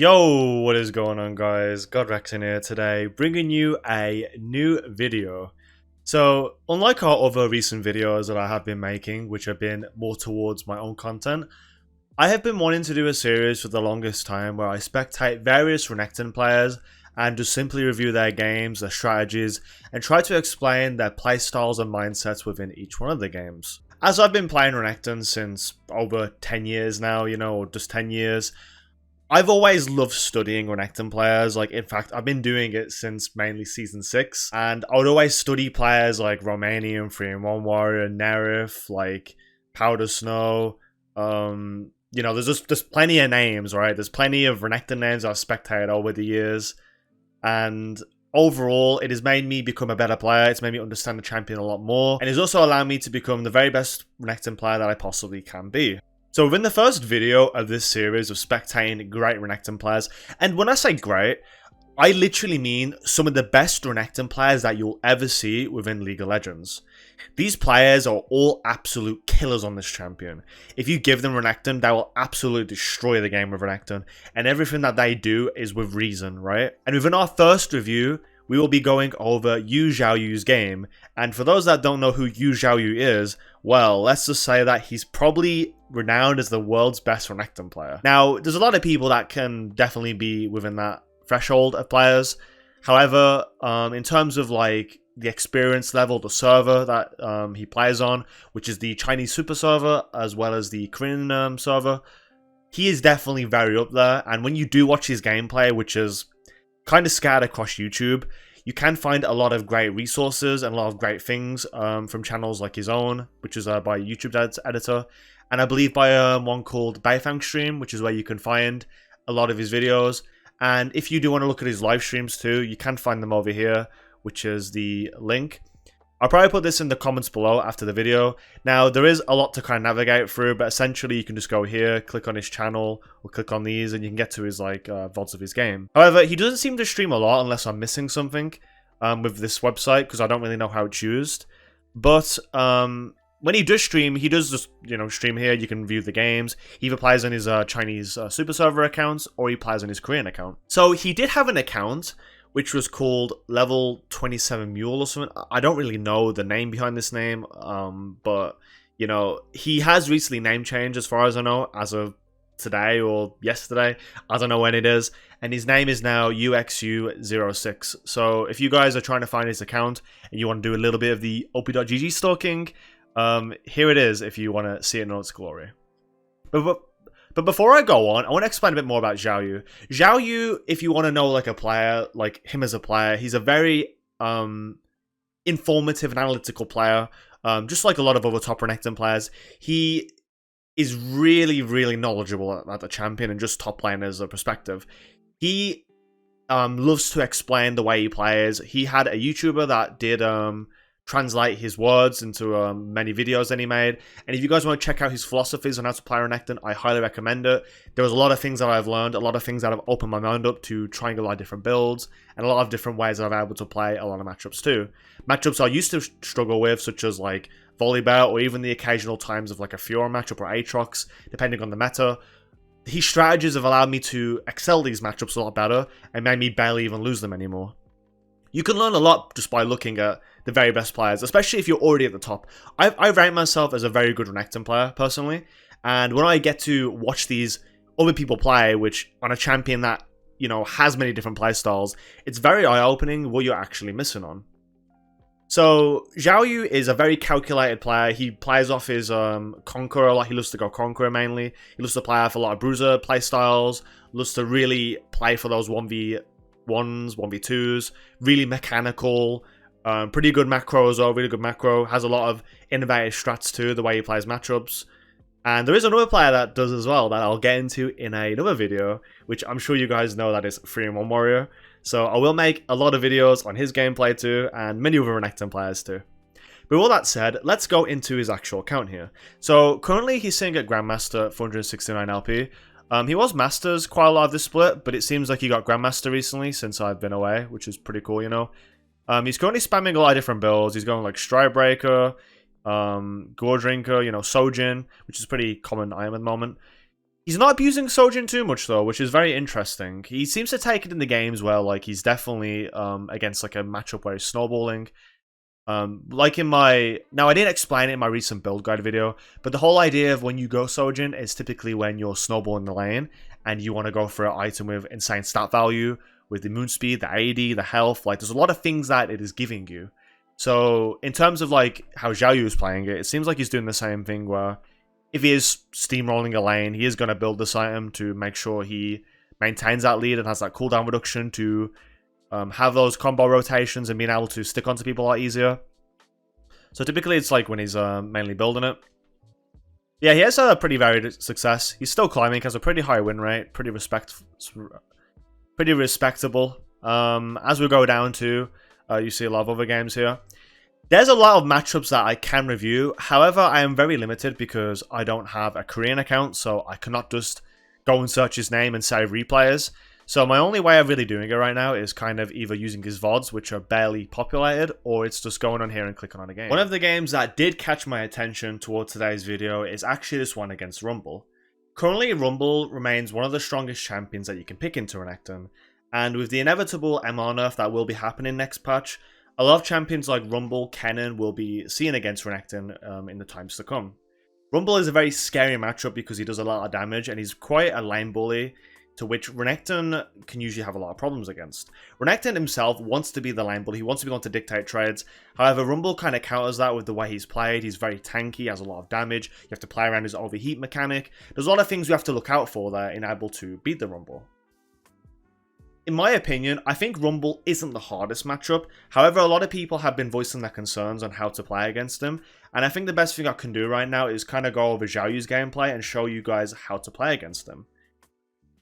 Yo, what is going on, guys? Godrekton here today, bringing you a new video. So, unlike our other recent videos that I have been making, which have been more towards my own content, I have been wanting to do a series for the longest time where I spectate various Renekton players and just simply review their games, their strategies, and try to explain their playstyles and mindsets within each one of the games. As I've been playing Renekton since over 10 years now, or just 10 years, I've always loved studying Renekton players. In fact, I've been doing it since mainly Season 6. And I would always study players like Romanian, 3-in-1 Warrior, Nerif, Powder Snow. There's plenty of names, right? There's plenty of Renekton names I've spectated over the years. And overall, it has made me become a better player. It's made me understand the champion a lot more. And it's also allowed me to become the very best Renekton player that I possibly can be. So within the first video of this series of spectating great Renekton players, and when I say great, I literally mean some of the best Renekton players that you'll ever see within League of Legends. These players are all absolute killers on this champion. If you give them Renekton, they will absolutely destroy the game with Renekton, and everything that they do is with reason, right? And within our first review, we will be going over YouXiaoYou's game, and for those that don't know who YouXiaoYou is, well, let's just say that he's probably renowned as the world's best Renekton player. Now, there's a lot of people that can definitely be within that threshold of players. However, in terms of the experience level, the server that he plays on, which is the Chinese super server as well as the Korean server, he is definitely very up there. And when you do watch his gameplay, which is kind of scattered across YouTube, you can find a lot of great resources and a lot of great things from channels like his own, which is by a YouTube editor, and I believe by one called Beifang Stream, which is where you can find a lot of his videos. And if you do want to look at his live streams too, you can find them over here, which is the link. I'll probably put this in the comments below after the video. Now, there is a lot to kind of navigate through, but essentially you can just go here, click on his channel, or click on these, and you can get to his VODs of his game. However, he doesn't seem to stream a lot unless I'm missing something with this website, because I don't really know how it's used. But when he does just, stream here. You can view the games. He either plays on his Chinese super server accounts, or he plays on his Korean account. So he did have an account which was called Level 27 Mule or something. I don't really know the name behind this name, but, he has recently name changed as far as I know, as of today or yesterday. I don't know when it is. And his name is now YouXiaoYou06. So if you guys are trying to find his account and you want to do a little bit of the op.gg stalking, here it is if you want to see it in all its glory. But before I go on, I want to explain a bit more about YouXiaoYou. YouXiaoYou, if you want to know a player, him as a player, he's a very informative and analytical player. Just like a lot of other top Renekton players, he is really, really knowledgeable at the champion and just top playing as a perspective. He loves to explain the way he plays. He had a YouTuber that did translate his words into many videos that he made, and if you guys want to check out his philosophies on how to play Renekton, I highly recommend it. There was a lot of things that I've learned, a lot of things that have opened my mind up to trying a lot of different builds, and a lot of different ways that I've been able to play a lot of matchups too. Matchups I used to struggle with, such as Volleyball, or even the occasional times of a Fiora matchup or Aatrox, depending on the meta. His strategies have allowed me to excel these matchups a lot better, and made me barely even lose them anymore. You can learn a lot just by looking at the very best players, especially if you're already at the top. I rate myself as a very good Renekton player, personally, and when I get to watch these other people play, which on a champion that, has many different playstyles, it's very eye-opening what you're actually missing on. So, YouXiaoYou is a very calculated player. He plays off his Conqueror a lot. He loves to go Conqueror mainly. He loves to play off a lot of Bruiser playstyles, loves to really play for those 1v1s, 1v2s, really mechanical, pretty good macro as well, really good macro, has a lot of innovative strats too, the way he plays matchups. And there is another player that does as well, that I'll get into in another video, which I'm sure you guys know, that is 3-in-1 Warrior. So I will make a lot of videos on his gameplay too, and many other Renekton players too. But with all that said, let's go into his actual account here. So currently he's sitting at Grandmaster 469 LP. He was Masters quite a lot of this split, but it seems like he got Grandmaster recently since I've been away, which is pretty cool, He's currently spamming a lot of different builds. He's going Stridebreaker, Godrekton, Sojin, which is a pretty common item at the moment. He's not abusing Sojin too much though, which is very interesting. He seems to take it in the games well, like he's definitely against like a matchup where he's snowballing. Like in my... Now, I didn't explain it in my recent build guide video, but the whole idea of when you go Sojin is typically when you're snowballing the lane and you want to go for an item with insane stat value, with the moon speed, the AD, the health. Like, there's a lot of things that it is giving you. So, in terms of like how YouXiaoYou is playing it, it seems like he's doing the same thing where if he is steamrolling a lane, he is going to build this item to make sure he maintains that lead and has that cooldown reduction to have those combo rotations and being able to stick onto people a lot easier. So typically it's like when he's mainly building it. Yeah, he has a pretty varied success. He's still climbing, has a pretty high win rate, pretty respectable. As we go down to, you see a lot of other games here. There's a lot of matchups that I can review. However, I am very limited because I don't have a Korean account, so I cannot just go and search his name and save replayers. So my only way of really doing it right now is kind of either using his VODs, which are barely populated, or it's just going on here and clicking on a game. One of the games that did catch my attention towards today's video is actually this one against Rumble. Currently, Rumble remains one of the strongest champions that you can pick into Renekton, and with the inevitable MR nerf that will be happening next patch, a lot of champions like Rumble, Kennen will be seen against Renekton in the times to come. Rumble is a very scary matchup because he does a lot of damage and he's quite a lane bully, to which Renekton can usually have a lot of problems against. Renekton himself wants to be the lane bully, he wants to be able to dictate trades. However, Rumble kind of counters that with the way he's played. He's very tanky, has a lot of damage. You have to play around his overheat mechanic. There's a lot of things you have to look out for there in able to beat the Rumble. In my opinion, I think Rumble isn't the hardest matchup. However, a lot of people have been voicing their concerns on how to play against him. And I think the best thing I can do right now is kind of go over YouXiaoYou's gameplay and show you guys how to play against him.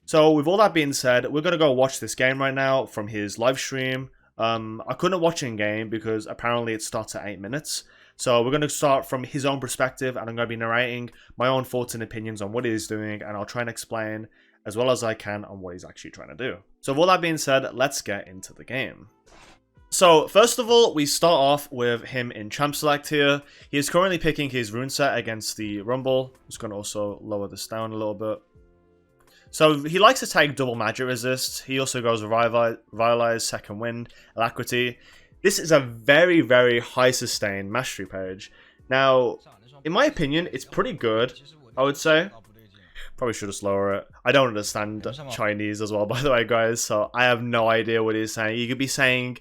So with all that being said, we're going to go watch this game right now from his live stream. I couldn't watch in game because apparently it starts at 8 minutes. So we're going to start from his own perspective and I'm going to be narrating my own thoughts and opinions on what he's doing, and I'll try and explain as well as I can on what he's actually trying to do. So with all that being said, let's get into the game. So first of all, we start off with him in Champ Select here. He is currently picking his rune set against the Rumble. I'm just going to also lower this down a little bit. So he likes to take double magic resist. He also goes Revitalize, Second Wind, Alacrity. This is a very, very high sustain mastery page. Now, in my opinion, it's pretty good, I would say. Probably should just lower it. I don't understand Chinese as well, by the way, guys. So I have no idea what he's saying. You could be saying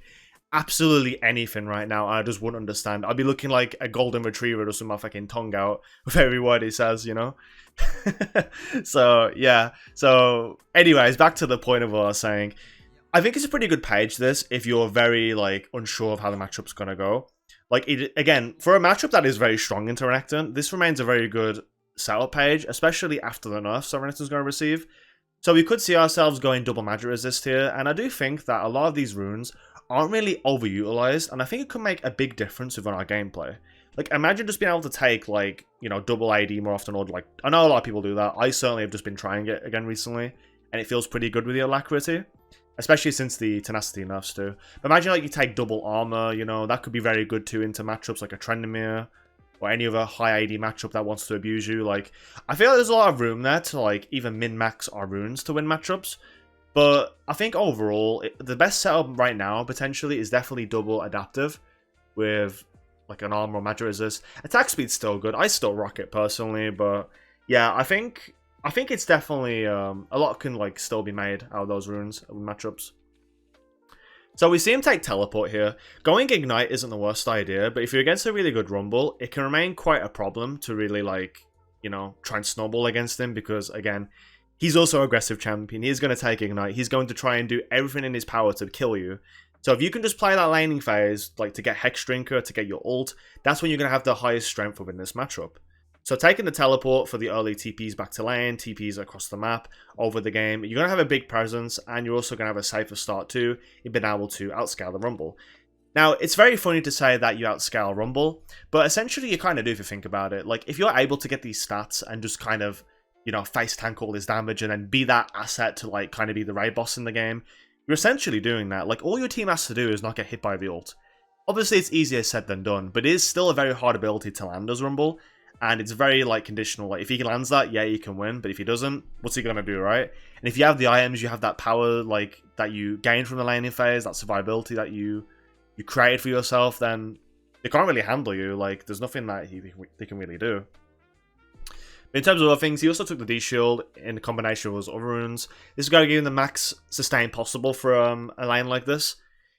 absolutely anything right now, and I just wouldn't understand. I'd be looking like a golden retriever just with my fucking tongue out with every word he says, you know? So, yeah. So, anyways, back to the point of what I was saying. I think it's a pretty good page, this, if you're very, like, unsure of how the matchup's gonna go. Like, again, for a matchup that is very strong into Renekton, this remains a very good setup page, especially after the nerfs that Renekton's going to receive. So we could see ourselves going double magic resist here, and I do think that a lot of these runes aren't really overutilized, and I think it could make a big difference within our gameplay. Like, imagine just being able to take, like, you know, double AD more often, or, like, I know a lot of people do that. I certainly have just been trying it again recently, and it feels pretty good with the alacrity, especially since the tenacity nerfs too. But imagine, like, you take double armor, you know, that could be very good too into matchups like a Trendemir, or any other high AD matchup that wants to abuse you. Like, I feel like there's a lot of room there to, like, even min-max our runes to win matchups. But I think overall, the best setup right now, potentially, is definitely double adaptive with, like, an armor or magic resist. Attack speed's still good. I still rock it, personally. But, yeah, I think it's definitely, a lot can, like, still be made out of those runes in matchups. So we see him take Teleport here. Going Ignite isn't the worst idea, but if you're against a really good Rumble, it can remain quite a problem to really, like, you know, try and snowball against him, because, again, he's also an aggressive champion. He's going to take Ignite. He's going to try and do everything in his power to kill you. So if you can just play that laning phase, like to get Hex Drinker, to get your ult, that's when you're going to have the highest strength within this matchup. So taking the teleport for the early TPs back to lane, TPs across the map, over the game, you're going to have a big presence, and you're also going to have a safer start too, in being able to outscale the Rumble. Now, it's very funny to say that you outscale Rumble, but essentially you kind of do if you think about it. Like, if you're able to get these stats and just kind of, you know, face tank all this damage and then be that asset to, like, kind of be the raid boss in the game, you're essentially doing that. Like, all your team has to do is not get hit by the ult. Obviously, it's easier said than done, but it is still a very hard ability to land as Rumble. And it's very, like, conditional. Like, if he lands that, yeah, you can win. But if he doesn't, what's he going to do, right? And if you have the items, you have that power, like, that you gain from the laning phase, that survivability that you created for yourself, then they can't really handle you. Like, there's nothing that they can really do. But in terms of other things, he also took the D-Shield in combination with his other runes. This is going to give him the max sustain possible for a lane like this.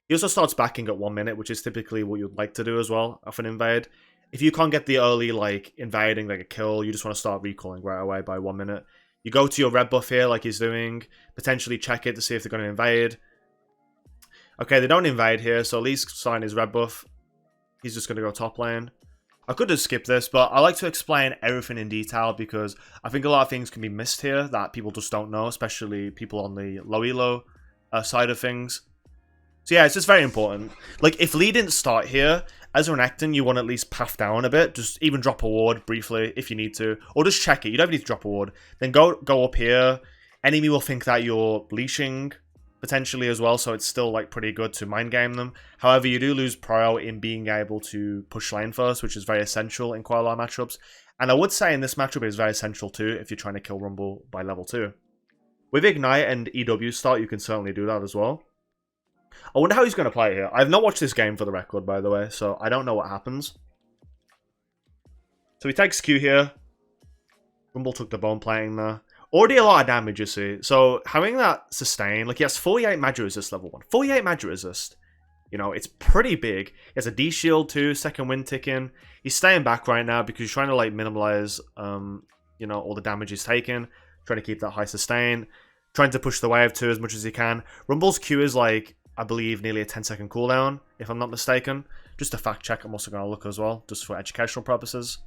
He also starts backing at 1 minute, which is typically what you'd like to do as well off an invade. If you can't get the early, like, invading, like a kill, you just want to start recalling right away by 1 minute. You go to your red buff here, like he's doing. Potentially check it to see if they're going to invade. Okay, they don't invade here, so at least sign his red buff. He's just going to go top lane. I could just skip this, but I like to explain everything in detail because I think a lot of things can be missed here that people just don't know, especially people on the low elo side of things. So yeah, it's just very important. Like, if Lee didn't start here, as a Renekton, you want to at least path down a bit. Just even drop a ward briefly if you need to. Or just check it. You don't need to drop a ward. Then go up here. Enemy will think that you're leashing, potentially as well. So it's still, like, pretty good to mind game them. However, you do lose prio in being able to push lane first, which is very essential in quite a lot of matchups. And I would say in this matchup, it's very essential too if you're trying to kill Rumble by level 2. With Ignite and EW start, you can certainly do that as well. I wonder how he's going to play it here. I've not watched this game for the record, by the way, so I don't know what happens. So he takes Q here. Rumble took the bone playing there. Already a lot of damage, you see. So having that sustain, like he has 48 magic resist level 1. 48 magic resist. You know, it's pretty big. He has a D shield too, second wind ticking. He's staying back right now because he's trying to, like, minimize, you know, all the damage he's taken. Trying to keep that high sustain. Trying to push the wave too as much as he can. Rumble's Q is, like, I believe nearly a 10-second cooldown, if I'm not mistaken. Just a fact check, I'm also going to look as well, just for educational purposes.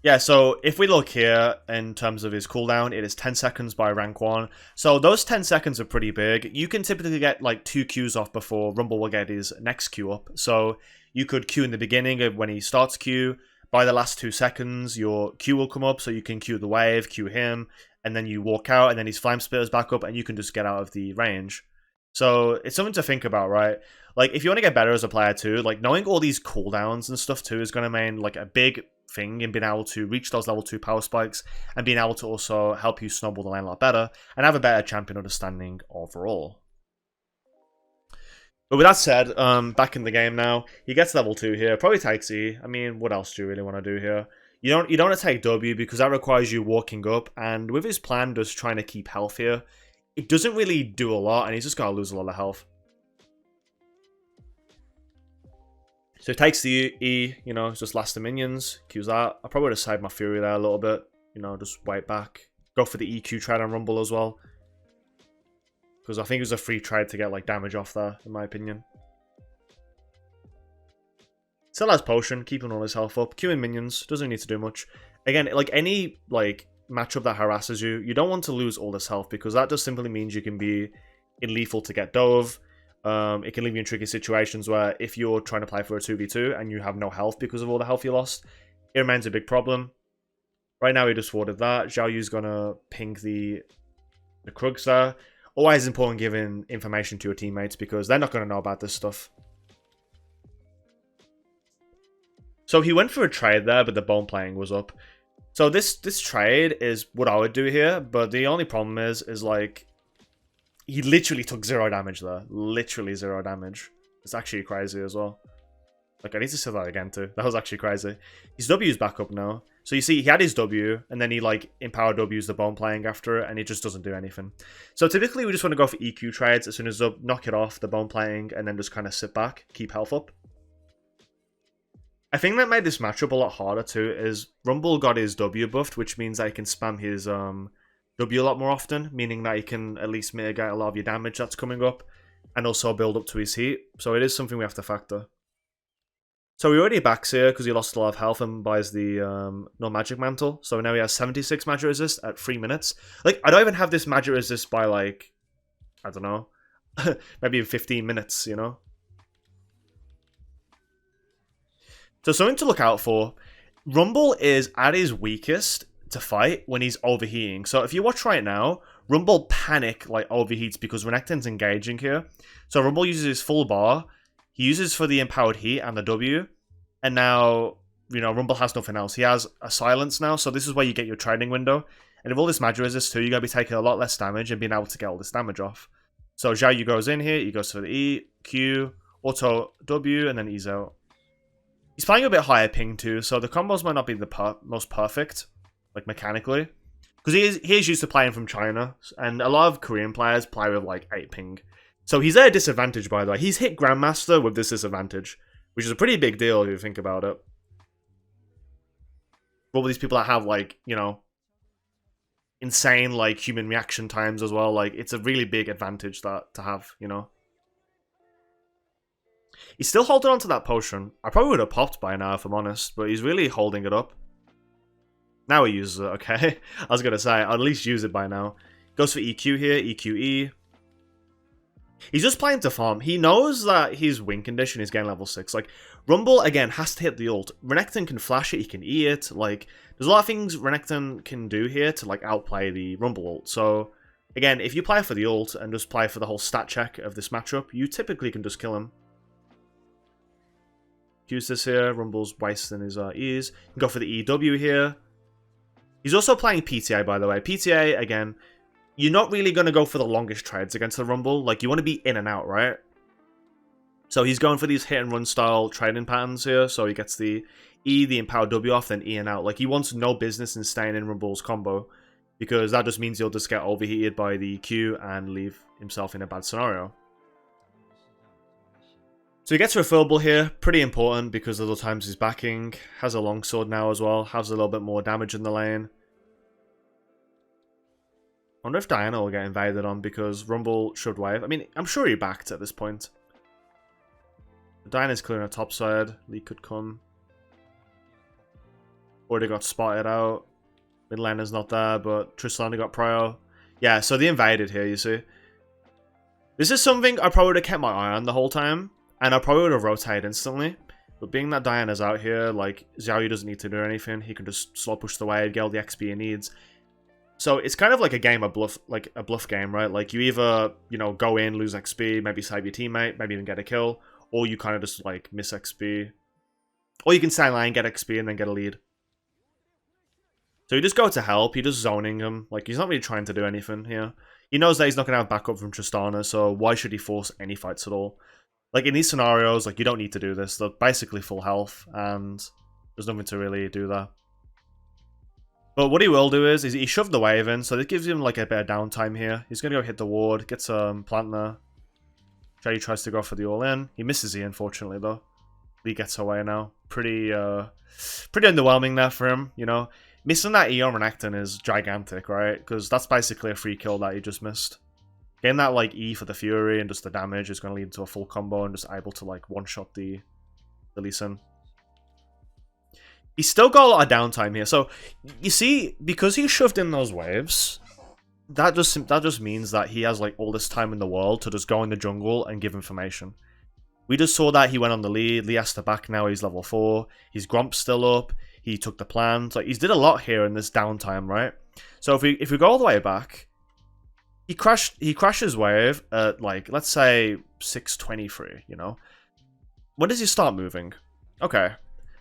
Yeah, so if we look here in terms of his cooldown, it is 10 seconds by rank 1. So those 10 seconds are pretty big. You can typically get like 2 Qs off before Rumble will get his next Q up. So you could Q in the beginning of when he starts Q. By the last 2 seconds, your Q will come up, so you can Q the wave, Q him, and then you walk out, and then his Flame Spitters back up, and you can just get out of the range. So it's something to think about, right? Like, if you want to get better as a player too, like, knowing all these cooldowns and stuff too is going to mean, like, a big thing in being able to reach those level 2 power spikes, and being able to also help you snowball the lane a lot better, and have a better champion understanding overall. But with that said, back in the game now, he gets level 2 here, probably takes E. I mean, what else do you really want to do here? You don't want to take W because that requires you walking up, and with his plan just trying to keep health here, it doesn't really do a lot, and he's just going to lose a lot of health. So he takes the E, you know, just last the minions, Q's that. I probably would have saved my Fury there a little bit, you know, just wait back. Go for the EQ trade on Rumble as well. Because I think it was a free trade to get, like, damage off there, in my opinion. Still has potion, keeping all his health up. Queuing minions, doesn't need to do much. Again, like, any, like, matchup that harasses you, you don't want to lose all this health, because that just simply means you can be in lethal to get dove. It can leave you in tricky situations where if you're trying to play for a 2v2 and you have no health because of all the health you lost, it remains a big problem. Right now, he just warded that. YouXiaoYou's gonna ping the Krugs there. Always important giving information to your teammates because they're not going to know about this stuff. So he went for a trade there, but the bone playing was up. So this trade is what I would do here, but the only problem is like, he literally took 0 damage there. Literally 0 damage. It's actually crazy as well. Like, I need to say that again too. That was actually crazy. His W is back up now. So you see, he had his W, and then he, like, empowered W's the bone playing after it, and it just doesn't do anything. So typically, we just want to go for EQ trades as soon as up, knock it off, the bone playing, and then just kind of sit back, keep health up. I think that made this matchup a lot harder too, is Rumble got his W buffed, which means that he can spam his W a lot more often, meaning that he can at least mitigate a lot of your damage that's coming up, and also build up to his heat. So it is something we have to factor. So he already backs here because he lost a lot of health and buys the no magic mantle. So now he has 76 magic resist at 3 minutes. Like, I don't even have this magic resist by, like, I don't know, maybe in 15 minutes, you know? So something to look out for. Rumble is at his weakest to fight when he's overheating. So if you watch right now, Rumble panic, like, overheats because Renekton's engaging here. So Rumble uses his full bar. He uses for the empowered heat and the W. And now, you know, Rumble has nothing else. He has a silence now, so this is where you get your trading window. And with all this magic resist too, you're going to be taking a lot less damage and being able to get all this damage off. So YouXiaoYou goes in here, he goes for the E, Q, auto W, and then E's out. He's playing a bit higher ping too, so the combos might not be the most perfect, like mechanically. Because he is used to playing from China, and a lot of Korean players play with like 8 ping. So he's at a disadvantage, by the way. He's hit Grandmaster with this disadvantage, which is a pretty big deal if you think about it. For all these people that have like, you know, insane like human reaction times as well, like it's a really big advantage that to have, you know. He's still holding on to that potion. I probably would have popped by now if I'm honest, but he's really holding it up. Now he uses it, okay. I was gonna say, I'll at least use it by now. Goes for EQ here, EQE. He's just playing to farm. He knows that his win condition is getting level 6. Like, Rumble, again, has to hit the ult. Renekton can flash it, he can E it. Like, there's a lot of things Renekton can do here to, like, outplay the Rumble ult. So, again, if you play for the ult and just play for the whole stat check of this matchup, you typically can just kill him. Use this here. Rumble's wasting his E's. Go for the EW here. He's also playing PTA, by the way. PTA, again, you're not really going to go for the longest trades against the Rumble. Like, you want to be in and out, right? So he's going for these hit and run style trading patterns here. So he gets the E, the empowered W off, then E and out. Like, he wants no business in staying in Rumble's combo, because that just means he'll just get overheated by the Q and leave himself in a bad scenario. So he gets refillable here, pretty important because of the times he's backing. Has a longsword now as well, has a little bit more damage in the lane. I wonder if Diana will get invaded on because Rumble should wave. I mean, I'm sure he backed at this point. Diana's clearing a top side. Lee could come. Already got spotted out. Mid laner's not there, but Tristana got prio. Yeah, so they invaded here, you see. This is something I probably would have kept my eye on the whole time. And I probably would have rotated instantly. But being that Diana's out here, like, YouXiaoYou doesn't need to do anything. He can just slow push the wave, get all the XP he needs. So it's kind of like a game of bluff, like a bluff game, right? Like, you either, you know, go in, lose XP, maybe save your teammate, maybe even get a kill. Or you kind of just, like, miss XP. Or you can stay in line, get XP, and then get a lead. So you just go to help, you're just zoning him. Like, he's not really trying to do anything here. He knows that he's not going to have backup from Tristana, so why should he force any fights at all? Like, in these scenarios, like, you don't need to do this. They're basically full health, and there's nothing to really do there. But what he will do is he shoved the wave in, so this gives him, like, a bit of downtime here. He's going to go hit the ward, get some plant there. Jay tries to go for the all-in. He misses E, unfortunately, though. Lee gets away now. Pretty underwhelming there for him, you know. Missing that E on Renekton is gigantic, right? Because that's basically a free kill that he just missed. Getting that, like, E for the Fury and just the damage is going to lead to a full combo and just able to, like, one-shot the Lee Sin. He's still got a lot of downtime here. So, you see, because he shoved in those waves, that just means that he has, like, all this time in the world to just go in the jungle and give information. We just saw that he went on the lead. Lee has to back now. He's level 4. His Gromp's still up. He took the plant. Like, he's did a lot here in this downtime, right? So, if we go all the way back, he crashes wave at, like, let's say 623, you know? When does he start moving? Okay.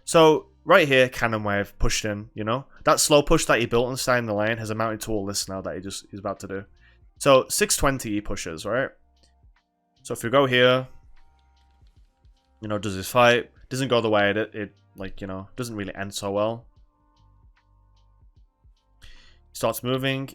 So, right here, cannon wave pushed in, you know? That slow push that he built and stayed in the lane has amounted to all this now that he's about to do. So, 620 he pushes, right? So, if we go here, you know, does his fight, doesn't go the way it like, you know, doesn't really end so well. Starts moving.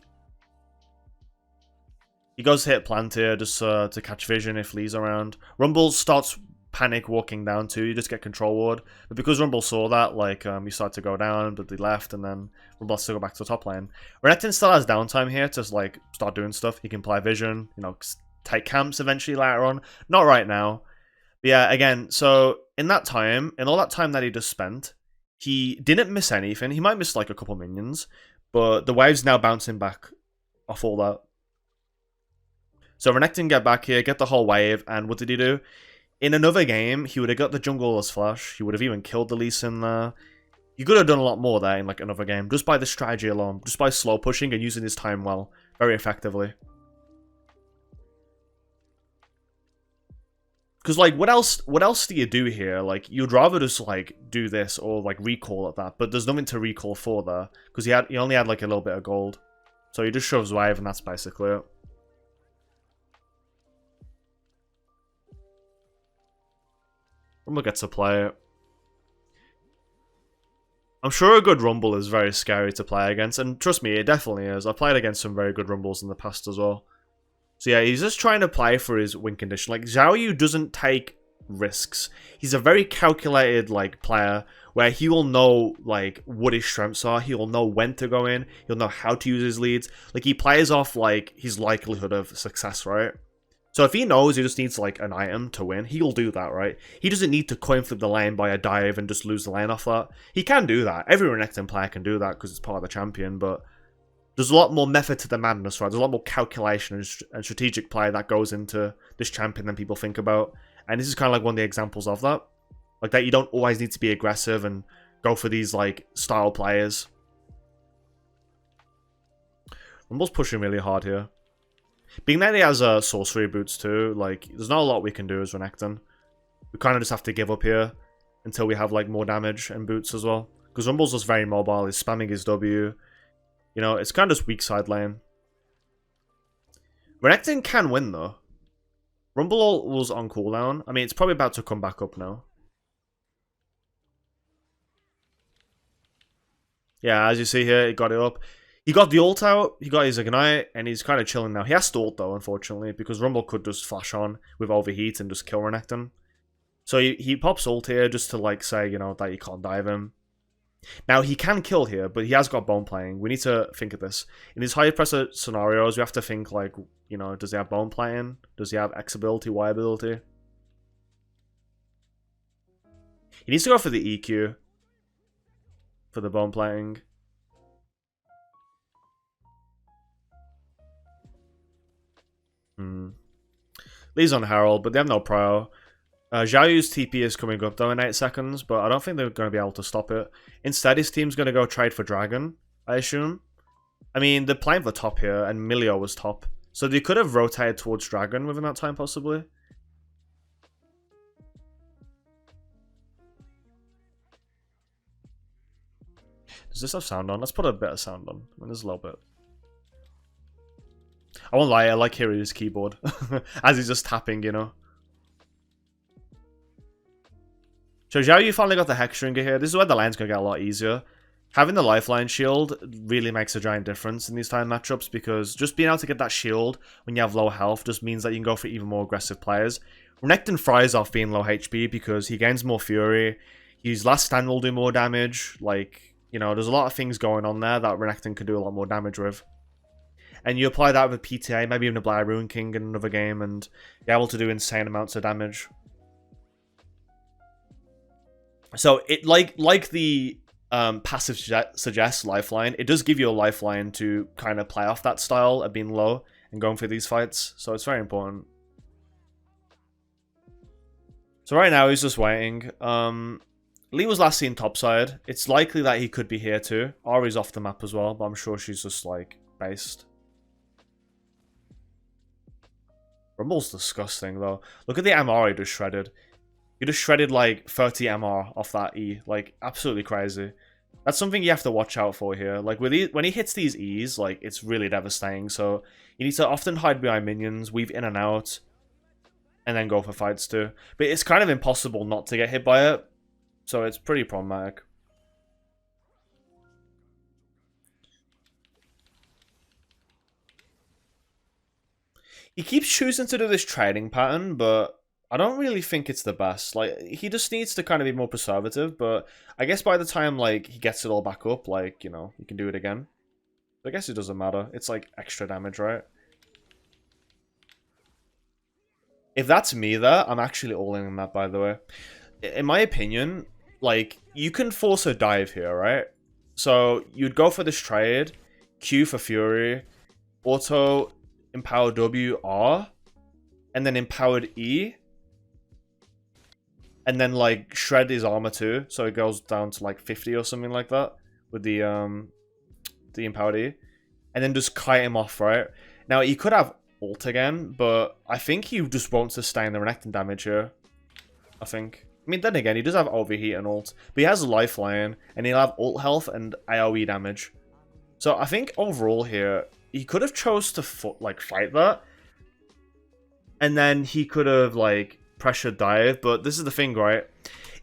He goes to hit plant here just to catch vision if Lee's around. Rumble starts panic walking down too. You just get control ward. But because Rumble saw that, like, he started to go down, but they left, and then Rumble has to go back to the top lane. Renekton still has downtime here to, like, start doing stuff. He can play vision, you know, take camps eventually later on. Not right now. But yeah, again, so in that time, in all that time that he just spent, he didn't miss anything. He might miss, like, a couple minions, but the wave's now bouncing back off all that. So Renekton get back here, get the whole wave, and what did he do? In another game, he would have got the jungler's flash. He would have even killed the Lee Sin there. He could have done a lot more there in, like, another game, just by the strategy alone, just by slow pushing and using his time well. very effectively. Because, like, what else do you do here? Like, you'd rather just, like, do this or, like, recall at that. But there's nothing to recall for there. Because he only had, like, a little bit of gold. So he just shoves wave, and that's basically it. Rumble gets to play it. I'm sure a good Rumble is very scary to play against. And trust me, it definitely is. I've played against some very good Rumbles in the past as well. So yeah, he's just trying to play for his win condition. Like, YouXiaoYou doesn't take risks. He's a very calculated, like, player where he will know, like, what his strengths are. He will know when to go in. He'll know how to use his leads. Like, he plays off, like, his likelihood of success, right? So if he knows he just needs, like, an item to win, he'll do that, right? He doesn't need to coin flip the lane by a dive and just lose the lane off that. He can do that. Every Renekton player can do that because it's part of the champion, but there's a lot more method to the madness, right? There's a lot more calculation and strategic play that goes into this champion than people think about. And this is kind of like one of the examples of that. Like, that you don't always need to be aggressive and go for these, like, style players. Rumble's pushing really hard here. Being that he has sorcery boots too, like, there's not a lot we can do as Renekton. We kind of just have to give up here until we have, like, more damage and boots as well. Because Rumble's just very mobile. He's spamming his W. You know, it's kind of just weak side lane. Renekton can win, though. Rumble was on cooldown. I mean, it's probably about to come back up now. Yeah, as you see here, he got it up. He got the ult out, he got his Ignite, and he's kind of chilling now. He has to ult, though, unfortunately, because Rumble could just flash on with Overheat and just kill Renekton. So he pops ult here just to, like, say, you know, that you can't dive him. Now, he can kill here, but he has got bone playing. We need to think of this. In these high pressure scenarios, we have to think, like, you know, does he have bone playing? Does he have X ability, Y ability? He needs to go for the EQ. For the bone playing. Lee's on Herald, but they have no prio. YouXiaoYou's TP is coming up though in 8 seconds, but I don't think they're going to be able to stop it. Instead, his team's going to go trade for Dragon, I assume. I mean, they're playing for top here, and Milio was top. So they could have rotated towards Dragon within that time, possibly. Does this have sound on? Let's put a bit of sound on. I mean, there's a little bit. I won't lie, I like hearing his keyboard. As he's just tapping, you know. So YouXiaoYou finally got the Hexringer here. This is where the lane's going to get a lot easier. Having the lifeline shield really makes a giant difference in these time matchups, because just being able to get that shield when you have low health just means that you can go for even more aggressive players. Renekton fries off being low HP because he gains more fury. His last stand will do more damage. Like, you know, there's a lot of things going on there that Renekton can do a lot more damage with. And you apply that with a PTA, maybe even a Blair Rune King in another game, and you're able to do insane amounts of damage. So it like the passive suggests lifeline, it does give you a lifeline to kind of play off that style of being low and going for these fights. So it's very important. So right now he's just waiting. Lee was last seen topside. It's likely that he could be here too. Ari's off the map as well, but I'm sure she's just like based. Rumble's disgusting though. Look at the MR he just shredded. He just shredded like 30 MR off that E. Like, absolutely crazy. That's something you have to watch out for here. Like, when he hits these E's, like, it's really devastating. So, you need to often hide behind minions, weave in and out, and then go for fights too. But it's kind of impossible not to get hit by it. So, it's pretty problematic. He keeps choosing to do this trading pattern, but I don't really think it's the best. Like, he just needs to kind of be more conservative, but I guess by the time, like, he gets it all back up, like, you know, he can do it again. I guess it doesn't matter. It's, like, extra damage, right? If that's me there, I'm actually all in on that, by the way. In my opinion, like, you can force a dive here, right? So, you'd go for this trade, Q for Fury, auto, empower W, R, and then empowered E, and then, like, shred his armor too, so it goes down to, like, 50 or something like that with the empowered E. and then just kite him off, right? Now, he could have ult again, but I think he just won't sustain the Renekton damage here. I think. I mean, then again, he does have overheat and ult, but he has lifeline, and he'll have ult health and AoE damage. So I think overall here, he could have chose to fight that, and then he could have like pressure dive. But this is the thing, right?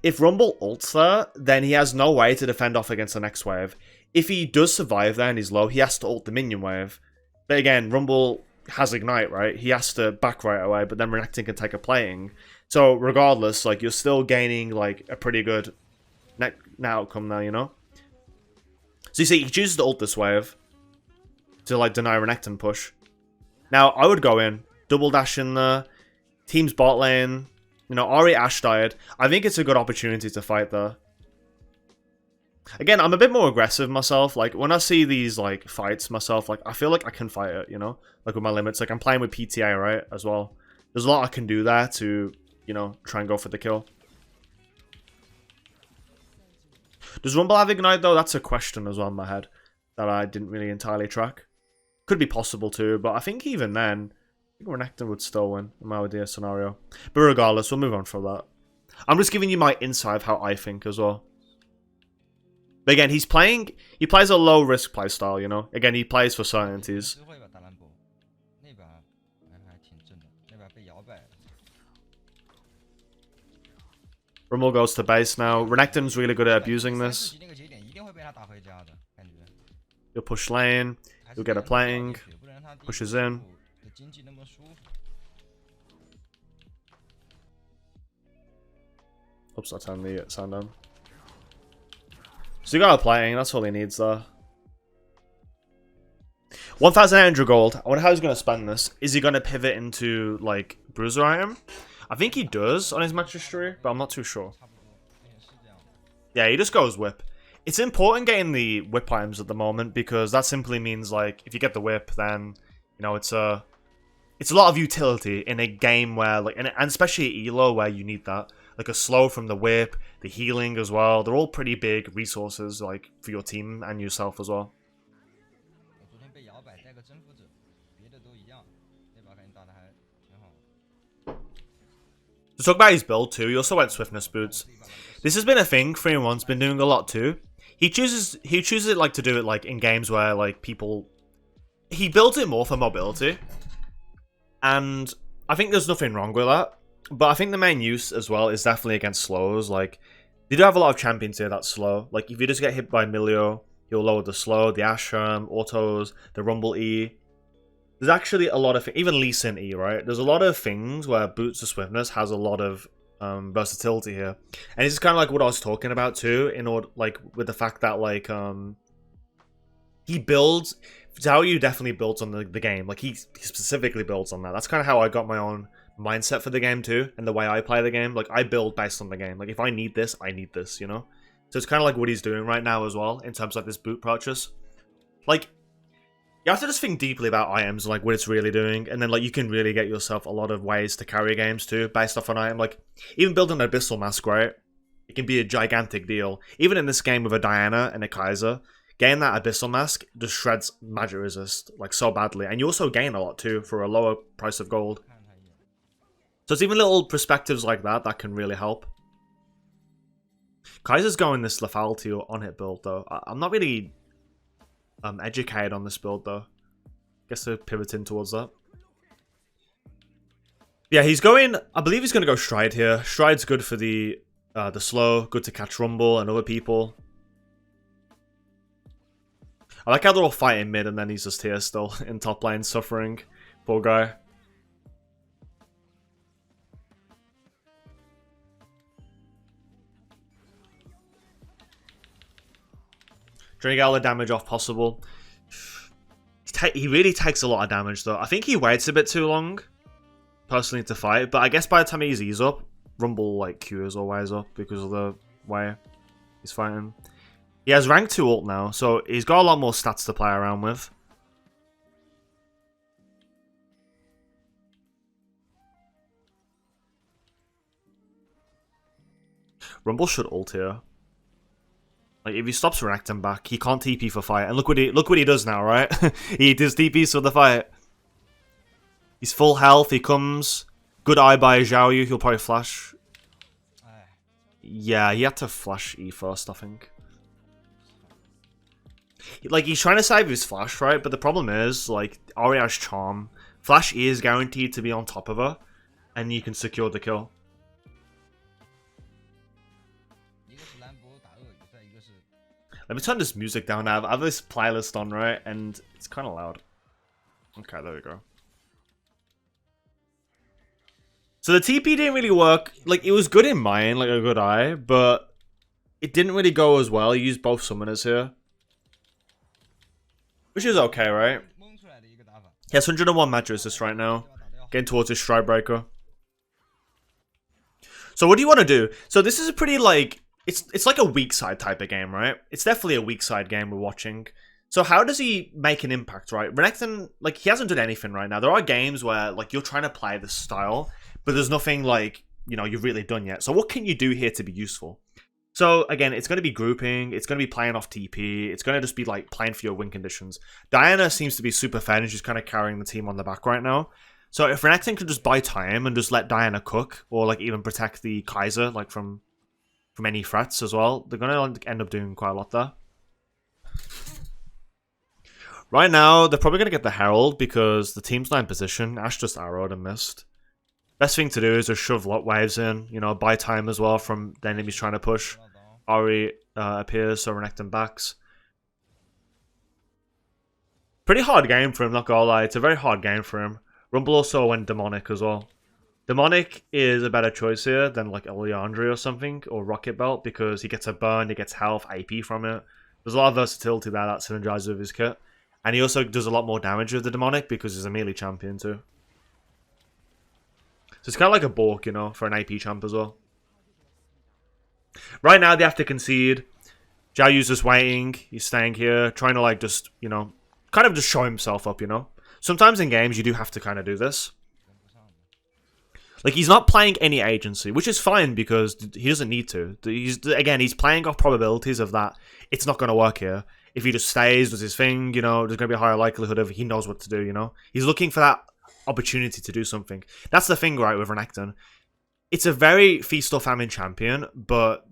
If Rumble ults there, then he has no way to defend off against the next wave. If he does survive there and he's low, he has to ult the minion wave. But again, Rumble has Ignite, right? He has to back right away, but then Renekton can take a plating. So regardless, like, you're still gaining like a pretty good net outcome there, you know? So you see, he chooses to ult this wave to like deny Renekton push. Now, I would go in, double dash in there, team's bot lane, you know, Ahri Ashe died. I think it's a good opportunity to fight there. Again, I'm a bit more aggressive myself. Like, when I see these, like, fights myself, like, I feel like I can fight it, you know? Like, with my limits. Like, I'm playing with PTA, right, as well. There's a lot I can do there to, you know, try and go for the kill. Does Rumble have Ignite, though? That's a question as well in my head that I didn't really entirely track. Could be possible, too, but I think even then, I think Renekton would still win in my idea scenario. But regardless, we'll move on from that. I'm just giving you my insight of how I think as well. But again, he plays a low-risk playstyle, you know? Again, he plays for certainties. Rumble goes to base now. Renekton's really good at abusing this. He'll push lane. He'll get a plating. Pushes in. Oops, I turned the sound down. So you got a plating, that's all he needs there. 1,800 gold. I wonder how he's going to spend this. Is he going to pivot into, like, bruiser item? I think he does on his match history, but I'm not too sure. Yeah, he just goes whip. It's important getting the whip items at the moment, because that simply means, like, if you get the whip, then, you know, it's a lot of utility in a game where, like, and especially Elo, where you need that. Like a slow from the whip, the healing as well. They're all pretty big resources, like, for your team and yourself as well. To talk about his build too, he also went Swiftness Boots. This has been a thing 3-in-1's been doing a lot too. He chooses it like to do it like in games where like he builds it more for mobility. And I think there's nothing wrong with that. But I think the main use as well is definitely against slows. Like, they do have a lot of champions here that's slow. Like, if you just get hit by Milio, he'll lower the slow, the Ashram, autos, the Rumble E. There's actually a lot of even Lee Sin E, right? There's a lot of things where Boots of Swiftness has a lot of versatility here. And this is kind of like what I was talking about too, in order, like, with the fact that, like, he builds... YouXiaoYou definitely builds on the game. Like, he specifically builds on that. That's kind of how I got my own mindset for the game too, and the way I play the game. Like, I build based on the game. Like, if I need this, I need this, you know? So it's kind of like what he's doing right now as well, in terms of this boot purchase. Like, you have to just think deeply about items, like what it's really doing, and then like you can really get yourself a lot of ways to carry games too, based off an item. Like, even building an Abyssal Mask, right? It can be a gigantic deal. Even in this game with a Diana and a Kaiser, getting that Abyssal Mask just shreds magic resist, like, so badly. And you also gain a lot too, for a lower price of gold. So it's even little perspectives like that that can really help. Kaiser's going this lethality or on-hit build, though. I'm not really educated on this build, though. Guess they're pivoting towards that. Yeah, he's going... I believe he's going to go Stride here. Stride's good for the slow, good to catch Rumble and other people. I like how they're all fighting mid and then he's just here still in top lane suffering. Poor guy. Trying to get all the damage off possible. He really takes a lot of damage though. I think he waits a bit too long, personally, to fight. But I guess by the time he's eased up, Rumble like Q's always up because of the way he's fighting. He has rank 2 ult now, so he's got a lot more stats to play around with. Rumble should ult here. Like, if he stops Renekton back, he can't TP for fight. And look what he does now, right? He does TPs for the fight. He's full health. He comes. Good eye by YouXiaoYou. He'll probably flash. Yeah, he had to flash E first, I think. Like, he's trying to save his flash, right? But the problem is, like, Ahri has charm. Flash E is guaranteed to be on top of her. And you can secure the kill. Let me turn this music down now. I have this playlist on, right? And it's kind of loud. Okay, there we go. So the TP didn't really work. Like, it was good in mine, like a good eye, but it didn't really go as well. He used both summoners here. Which is okay, right? He has 101 match resist right now. Getting towards his Stride Breaker. So what do you want to do? So this is a pretty, like... It's like a Weakside type of game, right? It's definitely a Weakside game we're watching. So how does he make an impact, right? Renekton, like, he hasn't done anything right now. There are games where, like, you're trying to play this style, but there's nothing, like, you know, you've really done yet. So what can you do here to be useful? So, again, it's going to be grouping. It's going to be playing off TP. It's going to just be, like, playing for your win conditions. Diana seems to be super fed, and she's kind of carrying the team on the back right now. So if Renekton could just buy time and just let Diana cook, or, like, even protect the Kaiser, like, from any threats as well, they're going to end up doing quite a lot there. Right now, they're probably going to get the Herald because the team's not in position. Ash just arrowed and missed. Best thing to do is just shove lot waves in, you know, buy time as well from the enemies trying to push. Ahri appears, so Renekton backs. Pretty hard game for him, not gonna lie. It's a very hard game for him. Rumble also went Demonic as well. Demonic is a better choice here than like Leandri or something, or Rocket Belt, because he gets a burn, he gets health, AP from it. There's a lot of versatility there that synergizes with his kit. And he also does a lot more damage with the Demonic because he's a melee champion too. So it's kind of like a Bork, you know, for an AP champ as well. Right now they have to concede. YouXiaoYou's just waiting. He's staying here, trying to like just, you know, kind of just show himself up, you know. Sometimes in games you do have to kind of do this. Like, he's not playing any agency, which is fine because he doesn't need to. He's playing off probabilities of that. It's not going to work here. If he just stays, does his thing, you know, there's going to be a higher likelihood of he knows what to do, you know. He's looking for that opportunity to do something. That's the thing, right, with Renekton. It's a very feast or famine champion, but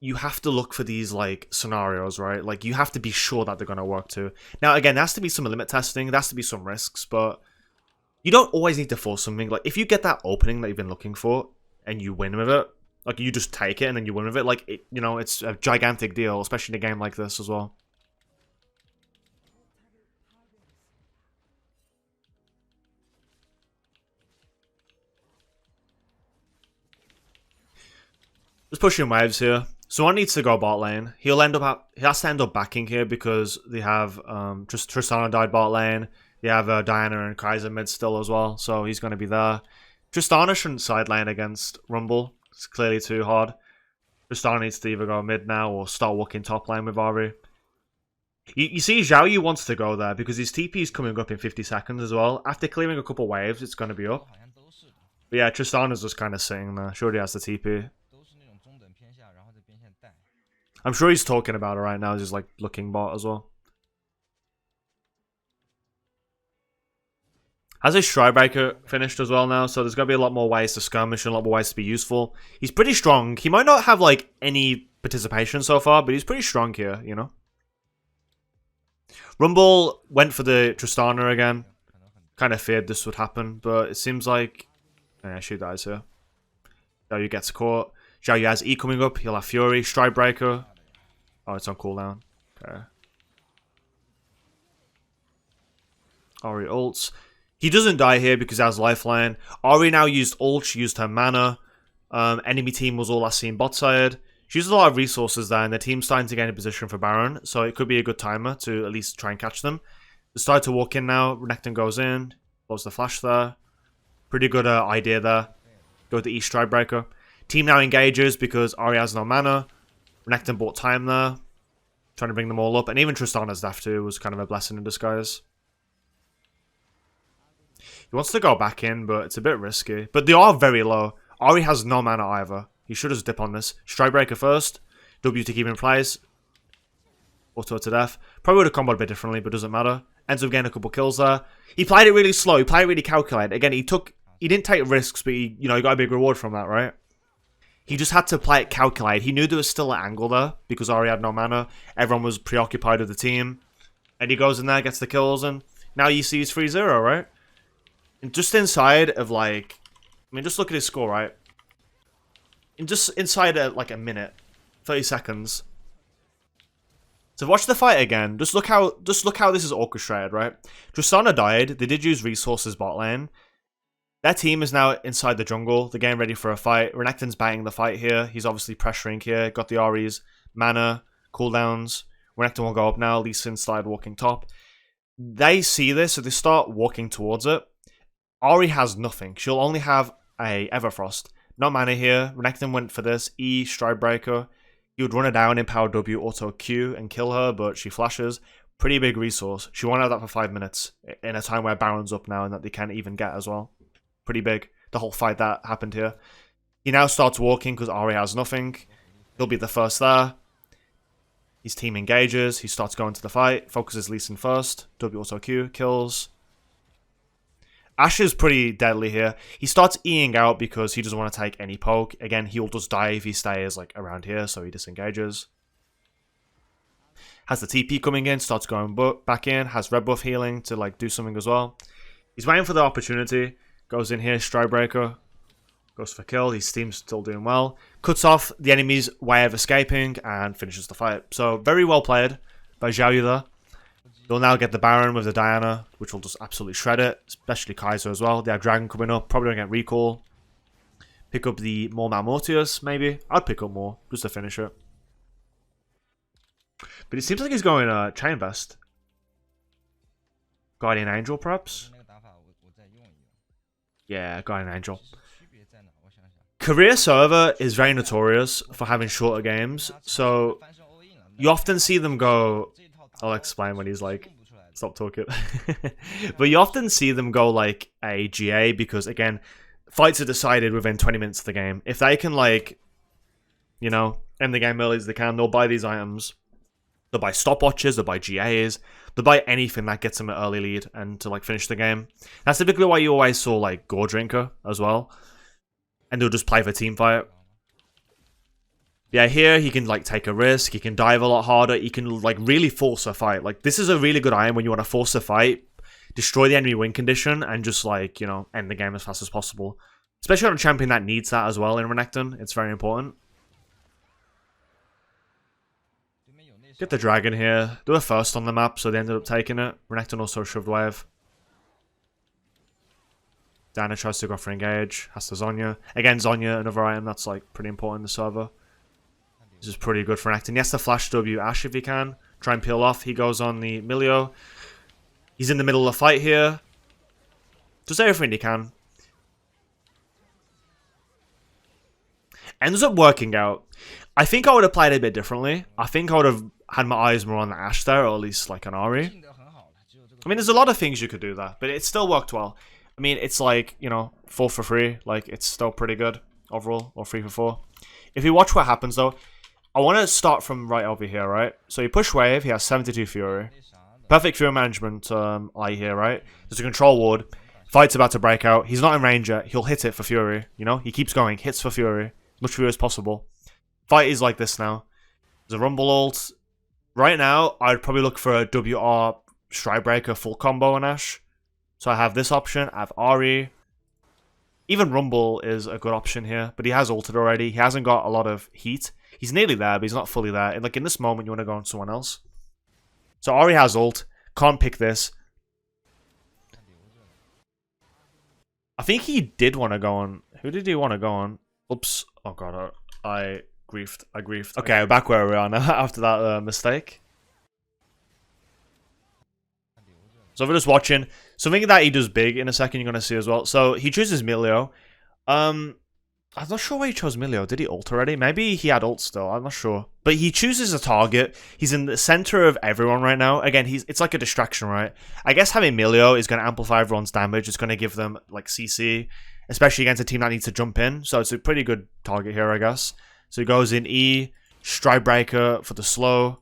you have to look for these, like, scenarios, right? Like, you have to be sure that they're going to work too. Now, again, there has to be some limit testing. There has to be some risks, but you don't always need to force something. Like, if you get that opening that you've been looking for and you win with it, like, you just take it and then you win with it, like, you know, it's a gigantic deal, especially in a game like this as well. Just pushing waves here. Someone needs to go bot lane. He has to end up backing here because they have just Tristana died bot lane. They have Diana and Kaiser mid still as well, so he's going to be there. Tristana shouldn't side lane against Rumble. It's clearly too hard. Tristana needs to either go mid now or start walking top lane with Ahri. You see, YouXiaoYou wants to go there because his TP is coming up in 50 seconds as well. After clearing a couple waves, it's going to be up. But yeah, Tristana's just kind of sitting there. Sure, he has the TP. I'm sure he's talking about it right now. He's like looking bot as well. Has his Stride Breaker finished as well now, so there's going to be a lot more ways to skirmish and a lot more ways to be useful. He's pretty strong. He might not have like any participation so far, but he's pretty strong here, you know. Rumble went for the Tristana again. Kind of feared this would happen, but it seems like... Yeah, she dies here. YouXiaoYou gets caught. YouXiaoYou has E coming up. He'll have Fury. Stride Breaker. Oh, it's on cooldown. Okay. Ahri ults. He doesn't die here because he has lifeline. Ahri now used ult. She used her mana. Enemy team was all I see in bot side. She used a lot of resources there, and the team's starting to get in a position for Baron, so it could be a good timer to at least try and catch them. They start to walk in now. Renekton goes in. Blows the flash there. Pretty good idea there. Go with the E Stride Breaker. Team now engages because Ahri has no mana. Renekton bought time there. Trying to bring them all up. And even Tristana's death too was kind of a blessing in disguise. He wants to go back in, but it's a bit risky. But they are very low. Ahri has no mana either. He should just dip on this. Stride Breaker first. W to keep in place. Auto to death. Probably would have comboed a bit differently, but doesn't matter. Ends up getting a couple kills there. He played it really slow. He played it really calculated. Again, he didn't take risks, but he got a big reward from that, right? He just had to play it calculated. He knew there was still an angle there because Ahri had no mana. Everyone was preoccupied with the team. And he goes in there, gets the kills, and now you see he's 3-0, right? And just inside of like, I mean, just look at his score, right? And just inside of like a minute, 30 seconds. So watch the fight again. Just look how this is orchestrated, right? Tristana died. They did use resources bot lane. Their team is now inside the jungle. They're getting ready for a fight. Renekton's banging the fight here. He's obviously pressuring here. Got the Ahri's mana, cooldowns. Renekton will go up now. Lee Sin slide walking top. They see this, so they start walking towards it. Ahri has nothing. She'll only have a Everfrost. No mana here. Renekton went for this. E, Stride Breaker. He would run her down in Power W, Auto Q, and kill her, but she flashes. Pretty big resource. She won't have that for 5 minutes in a time where Baron's up now and that they can't even get as well. Pretty big. The whole fight that happened here. He now starts walking because Ahri has nothing. He'll be the first there. His team engages. He starts going to the fight. Focuses Lee Sin first. W Auto Q. Kills. Ashe is pretty deadly here. He starts Eing out because he doesn't want to take any poke. Again, he'll just die if he stays like around here, so he disengages. Has the TP coming in. Starts going back in. Has red buff healing to like do something as well. He's waiting for the opportunity. Goes in here, Stride Breaker. Goes for kill. His team's still doing well. Cuts off the enemy's way of escaping and finishes the fight. So, very well played by YouXiaoYou there. They'll now get the Baron with the Diana, which will just absolutely shred it. Especially Kaiser as well. They have Dragon coming up. Probably going to get recall. Pick up the more Malmortius, maybe. I'd pick up more, just to finish it. But it seems like he's going Chain Vest. Guardian Angel, perhaps? Yeah, Guardian Angel. Career server is very notorious for having shorter games, so you often see them go... I'll explain when he's like... Stop talking. But you often see them go like a GA because, again, fights are decided within 20 minutes of the game. If they can, like, you know, end the game early as they can, they'll buy these items. They'll buy stopwatches, they'll buy GAs, they'll buy anything that gets them an early lead and to like finish the game. That's typically why you always saw like Godrekton as well. And they'll just play for team fight. Yeah, here he can like take a risk, he can dive a lot harder, he can like really force a fight. Like this is a really good item when you want to force a fight, destroy the enemy win condition, and just like, you know, end the game as fast as possible. Especially on a champion that needs that as well in Renekton, it's very important. Get the dragon here. They were first on the map, so they ended up taking it. Renekton also shoved wave. Diana tries to go for engage. Has to Zhonya. Again, Zhonya, another item that's like pretty important in the server. This is pretty good for Renekton. He has to flash W Ashe if he can. Try and peel off. He goes on the Milio. He's in the middle of the fight here. Does everything he can. Ends up working out. I think I would have played it a bit differently. I think I would have had my eyes more on the Ashe there, or at least like an Ahri. I mean, there's a lot of things you could do there, but it still worked well. I mean, it's like, you know, 4 for 3. Like, it's still pretty good overall, or 3 for 4. If you watch what happens, though, I want to start from right over here, right? So you push wave, he has 72 Fury. Perfect Fury management eye here, right? There's a control ward. Fight's about to break out. He's not in range yet. He'll hit it for Fury, you know? He keeps going, hits for Fury. Much Fury as possible. Fight is like this now. There's a Rumble ult. Right now, I'd probably look for a WR Stride Breaker full combo on Ashe. So I have this option. I have Ahri. Even Rumble is a good option here, but he has ulted already. He hasn't got a lot of heat. He's nearly there, but he's not fully there. And like in this moment, you want to go on someone else. So Ahri has ult. Can't pick this. I think he did want to go on. Who did he want to go on? Oops. Oh god, I griefed. Okay, back where we are now after that mistake. So if we're just watching, something that he does big in a second, you're going to see as well. So he chooses Milio. I'm not sure why he chose Milio. Did he ult already? Maybe he had ult still. I'm not sure. But he chooses a target. He's in the center of everyone right now. Again, it's like a distraction, right? I guess having Milio is going to amplify everyone's damage. It's going to give them like CC, especially against a team that needs to jump in. So it's a pretty good target here, I guess. So he goes in E, Stride Breaker for the slow.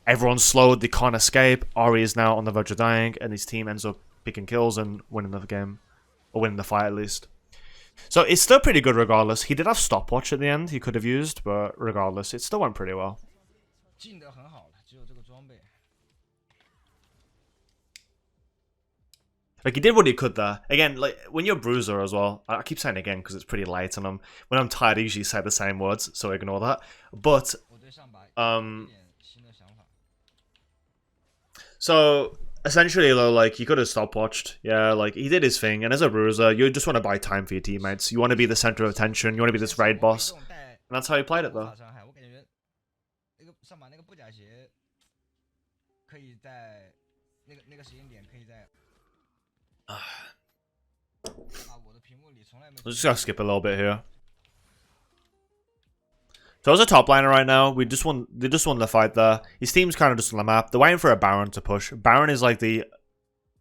Everyone's slowed, they can't escape. Ari is now on the verge of dying, and his team ends up picking kills and winning the game. Or winning the fight, at least. So it's still pretty good regardless. He did have stopwatch at the end he could have used, but regardless, it still went pretty well. Like, he did what he could there. Again, like, when you're a bruiser as well, I keep saying again because it's pretty late, and when I'm tired, I usually say the same words, so ignore that. But, so, essentially, though, like, he could have stopwatched. Yeah, like, he did his thing, and as a bruiser, you just want to buy time for your teammates. You want to be the center of attention, you want to be this raid boss, and that's how he played it, though. I'm just gonna skip a little bit here. So as a top laner right now, they just won the fight there. His team's kind of just on the map. They're waiting for a Baron to push. Baron is like the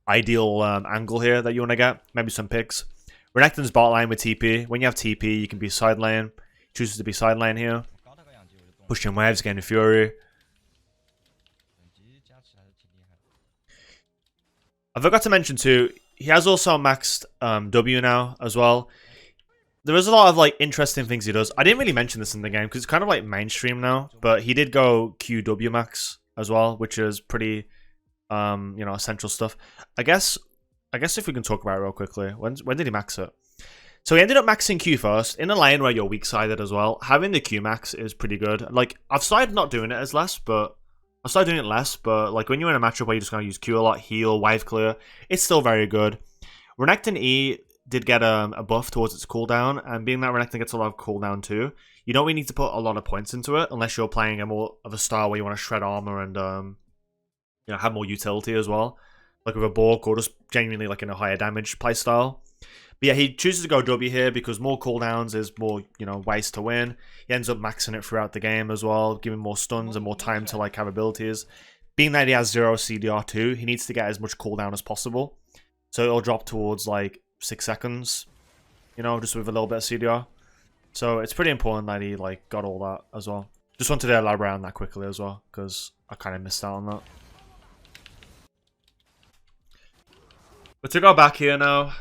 ideal angle here that you want to get. Maybe some picks. Renekton's bot lane with TP. When you have TP, you can be side lane. Chooses to be side lane here. Pushing waves, getting Fury. I forgot to mention too, he has also maxed W now as well. There is a lot of like interesting things he does. I didn't really mention this in the game because it's kind of like mainstream now, but he did go QW max as well, which is pretty, you know, essential stuff. I guess if we can talk about it real quickly, when did he max it? So he ended up maxing Q first in a lane where you're weak-sided as well. Having the Q max is pretty good. Like, I've started not doing it as less, but like when you're in a matchup where you're just gonna use Q a lot, heal, wave clear, it's still very good. Renekton E did get a buff towards its cooldown, and being that Renekton gets a lot of cooldown too, you don't really need to put a lot of points into it unless you're playing a more of a style where you want to shred armor and you know, have more utility as well, like with a Bork or just genuinely like in a higher damage playstyle. But yeah, he chooses to go W here because more cooldowns is more, you know, ways to win. He ends up maxing it throughout the game as well, giving more stuns and more time to like have abilities. Being that he has 0 CDR too, he needs to get as much cooldown as possible. So it'll drop towards like 6 seconds, you know, just with a little bit of CDR. So it's pretty important that he like got all that as well. Just wanted to elaborate on that quickly as well, because I kind of missed out on that. But to go back here now,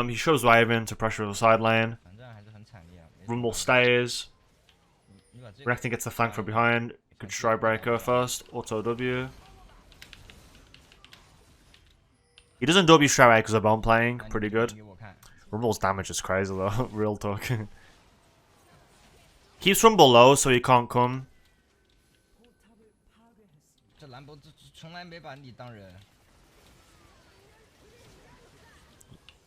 he shows Wyvern to pressure the side lane. Rumble stays. Renekton gets the flank from behind. Good stride breaker first. Auto W. He doesn't W straight away because of bomb playing. Pretty good. Rumble's damage is crazy though. Real talk. Keeps Rumble low so he can't come.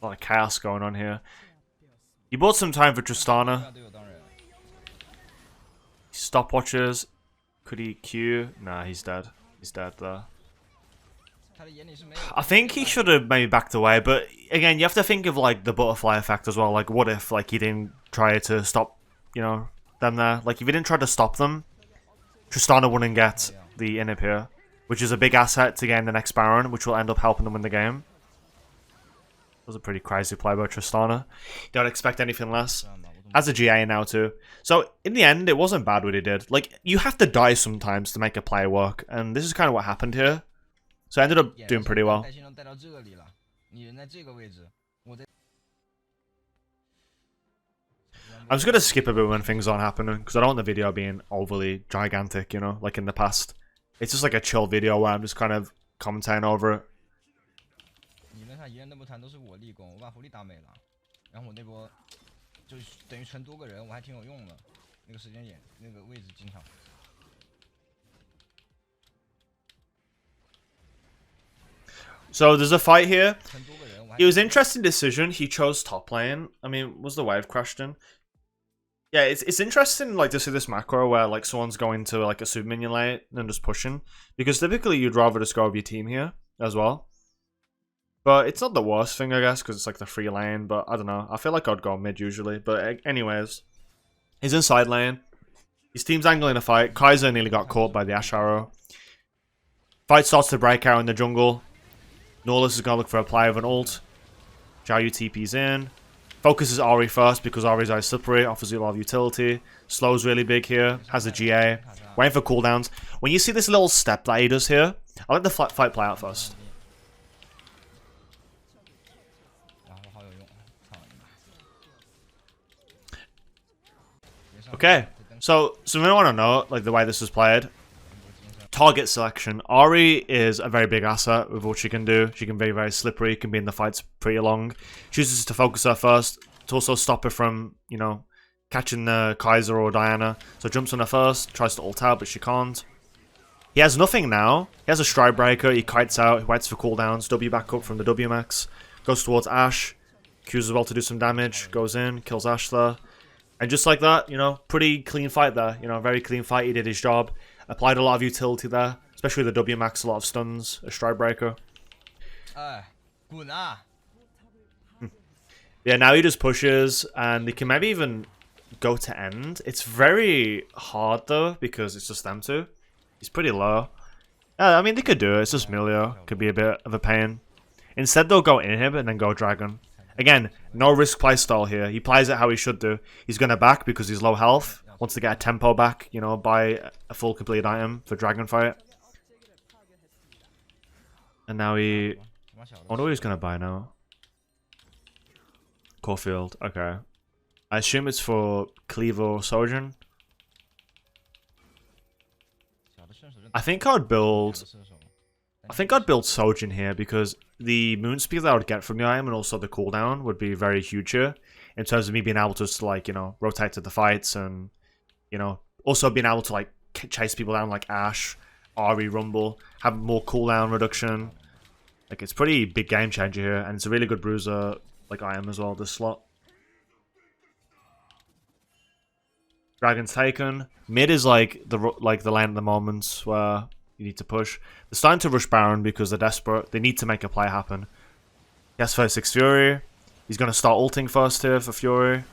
A lot of chaos going on here. He bought some time for Tristana. Stopwatches. Could he Q? Nah, he's dead. He's dead there. I think he should have maybe backed away, but again, you have to think of like the butterfly effect as well. Like, what if like he didn't try to stop, you know, them there? Like, if he didn't try to stop them, Tristana wouldn't get the inhib here, which is a big asset to gain the next Baron, which will end up helping them win the game. That was a pretty crazy play by Tristana. Don't expect anything less. As a GA now too. So in the end, it wasn't bad what he did. Like, you have to die sometimes to make a play work, and this is kind of what happened here. So I ended up doing pretty well. I'm just going to skip a bit when things aren't happening, because I don't want the video being overly gigantic, you know, like in the past. It's just like a chill video where I'm just kind of commentating over it. So there's a fight here. It was an interesting decision. He chose top lane. I mean, was the wave question? Yeah, it's interesting like to see this macro where like someone's going to like a super minion lane and just pushing, because typically you'd rather just go with your team here as well. But it's not the worst thing, I guess, because it's like the free lane. But I don't know. I feel like I'd go mid usually. But anyways, he's in side lane. His team's angling a fight. Kaiser nearly got caught by the Ash Arrow. Fight starts to break out in the jungle. Norlis is going to look for a play of an ult. YouXiaoYou TP's in. Focuses Ari first because Ari's very slippery, offers you a lot of utility. Slow's really big here, has a GA. Waiting for cooldowns. When you see this little step that he does here, I'll let the fight play out first. Okay, so we want to know like the way this is played. Target selection. Ari is a very big asset with what she can do. She can be very slippery, can be in the fights pretty long. Chooses to focus her first to also stop her from, you know, catching the Kaiser or Diana. So jumps on her first, tries to ult out, but she can't. He has nothing now. He has a Stride Breaker, he kites out, he waits for cooldowns, W back up from the W max. Goes towards Ashe. Qs as well to do some damage, goes in, kills Ashe there. And just like that, you know, pretty clean fight there. You know, very clean fight, he did his job. Applied a lot of utility there, especially the W max, a lot of stuns, a Stride Breaker. Yeah, now he just pushes, and he can maybe even go to end. It's very hard though, because it's just them two. He's pretty low. I mean, they could do it, it's just Milio. Could be a bit of a pain. Instead, they'll go inhib and then go dragon. Again, no risk play style here. He plays it how he should do. He's going to back because he's low health. Wants to get a tempo back, you know, buy a full complete item for dragon fight. And now I wonder what he's going to buy now. Caulfield, okay. I assume it's for Cleaver or Sojourn. I think I'd build Sojourn here because the moon speed that I would get from the item and also the cooldown would be very huge here in terms of me being able to just, like, you know, rotate to the fights and, you know, also being able to like chase people down like Ashe, Ari, Rumble, have more cooldown reduction. Like, it's pretty big game changer here, and it's a really good bruiser like item as well, this slot. Dragon's taken. Mid is like the lane at the moment where you need to push. They're starting to rush Baron because they're desperate. They need to make a play happen. He has first 6 Fury. He's going to start ulting first here for Fury.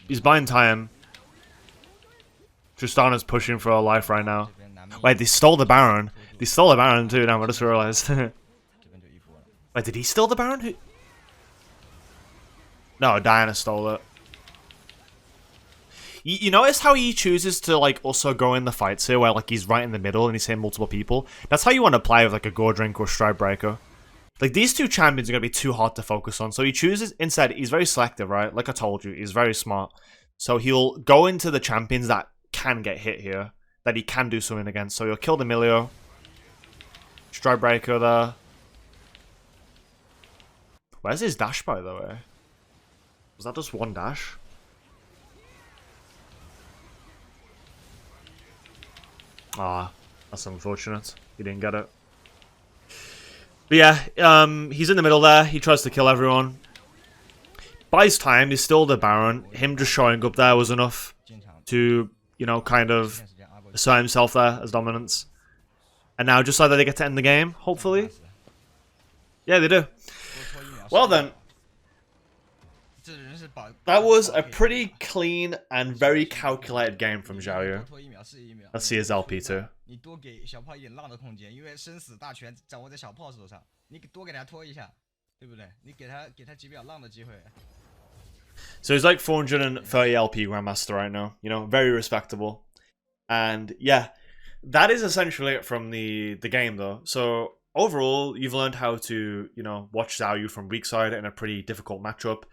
He's buying time. Tristana's pushing for her life right now. Wait, they stole the Baron. They stole the Baron too, now I just realized. Wait, did he steal the Baron? Who? No, Diana stole it. You notice how he chooses to like also go in the fights here where like he's right in the middle and he's hitting multiple people? That's how you want to play with like a Godrekton or Stride Breaker. Like, these two champions are going to be too hard to focus on. So he chooses, instead, he's very selective, right? Like I told you, he's very smart. So he'll go into the champions that can get hit here, that he can do something against. So he'll kill the Milio. Stride Breaker there. Where's his dash, by the way? Was that just one dash? Ah, that's unfortunate. He didn't get it. But yeah, he's in the middle there. He tries to kill everyone. Buys time. He's still the Baron. Him just showing up there was enough to, you know, kind of assert himself there as dominance. And now just like that, they get to end the game, hopefully. Yeah, they do. Well then. That was a pretty clean and very calculated game from YouXiaoYou. Let's see his LP too. So he's like 430 LP Grandmaster right now. You know, very respectable. And yeah, that is essentially it from the game though. So overall, you've learned how to, you know, watch YouXiaoYou from Weakside in a pretty difficult matchup.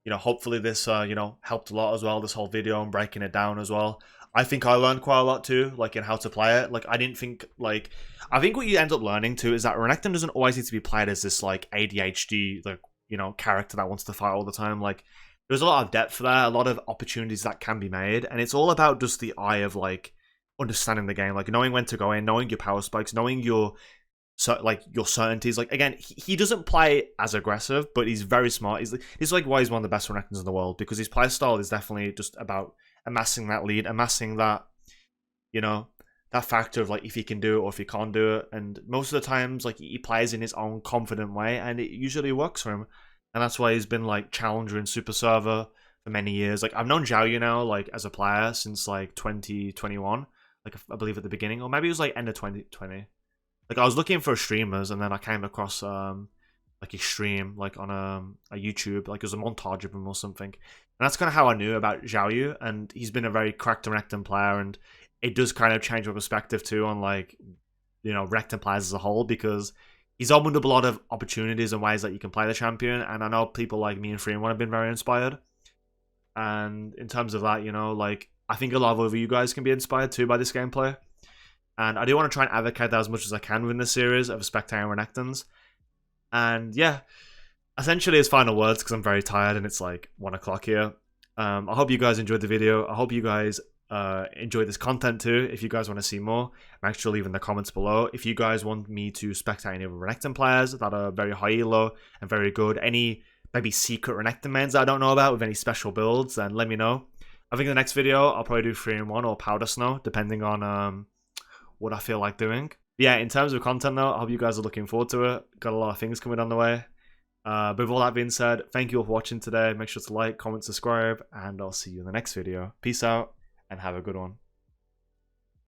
You know, hopefully this, you know, helped a lot as well, this whole video and breaking it down as well. I think I learned quite a lot too, like in how to play it. Like, I didn't think, like, I think what you end up learning too is that Renekton doesn't always need to be played as this, like, ADHD, like, you know, character that wants to fight all the time. Like, there's a lot of depth there, a lot of opportunities that can be made, and it's all about just the eye of, like, understanding the game, like, knowing when to go in, knowing your power spikes, knowing your... So, like, your certainties. Like, again, he doesn't play as aggressive, but he's very smart. This is like why he's one of the best Renektons in the world, because his playstyle is definitely just about amassing that lead, amassing that, you know, that factor of, like, if he can do it or if he can't do it. And most of the times, like, he plays in his own confident way, and it usually works for him. And that's why he's been, like, challenger in Super Server for many years. Like, I've known YouXiaoYou now, like, as a player since, like, 2021. like I believe at the beginning, or maybe it was like end of 2020. Like I was looking for streamers, and then I came across like a stream like on a YouTube, like it was a montage of him or something, and that's kind of how I knew about YouXiaoYou, and he's been a very cracked Renekton player, and it does kind of change my perspective too on like, you know, Renekton players as a whole, because he's opened up a lot of opportunities and ways that you can play the champion, and I know people like me and Free1 have been very inspired. And in terms of that, you know, like I think a lot of you guys can be inspired too by this gameplay. And I do want to try and advocate that as much as I can within this series of spectating Renektons. And yeah, essentially his final words, because I'm very tired and it's like 1 o'clock here. I hope you guys enjoyed the video. I hope you guys enjoy this content too. If you guys want to see more, make sure to leave in the comments below. If you guys want me to spectate any of the Renekton players that are very high elo and very good, any maybe secret Renekton mains that I don't know about with any special builds, then let me know. I think in the next video I'll probably do 3-in-1 or Powder Snow, depending on what I feel like doing. Yeah, in terms of content though, I hope you guys are looking forward to it. Got a lot of things coming on the way. But with all that being said, thank you all for watching today. Make sure to like, comment, subscribe, and I'll see you in the next video. Peace out and have a good one.